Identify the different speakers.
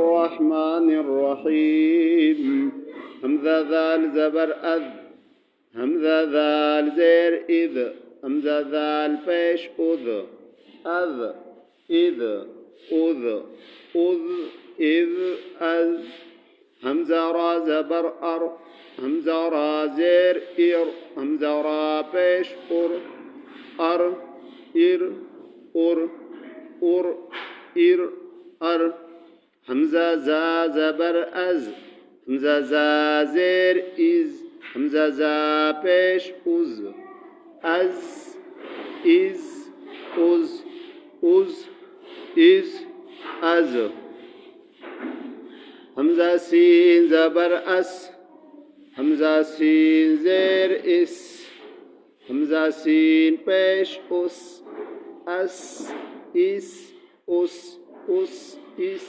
Speaker 1: الرحمن الرحيم. همزة ذال زبر أذ، همزة ذال زير إذ، همزة ذال فيش أذ، أذ إذ أذ أذ إذ أذ. همزة را زبر أر، همزة را زير إر، همزة را فيش أر، أر إر أر أر إر أر. همزة زا زبر أز، همزة زا زير إز، همزة زا پیش أز، أز إز أز أز إز أز. همزة سين زبر أس، همزة سين زير إس، همزة سين پیش أس، أس إس أس أس إس.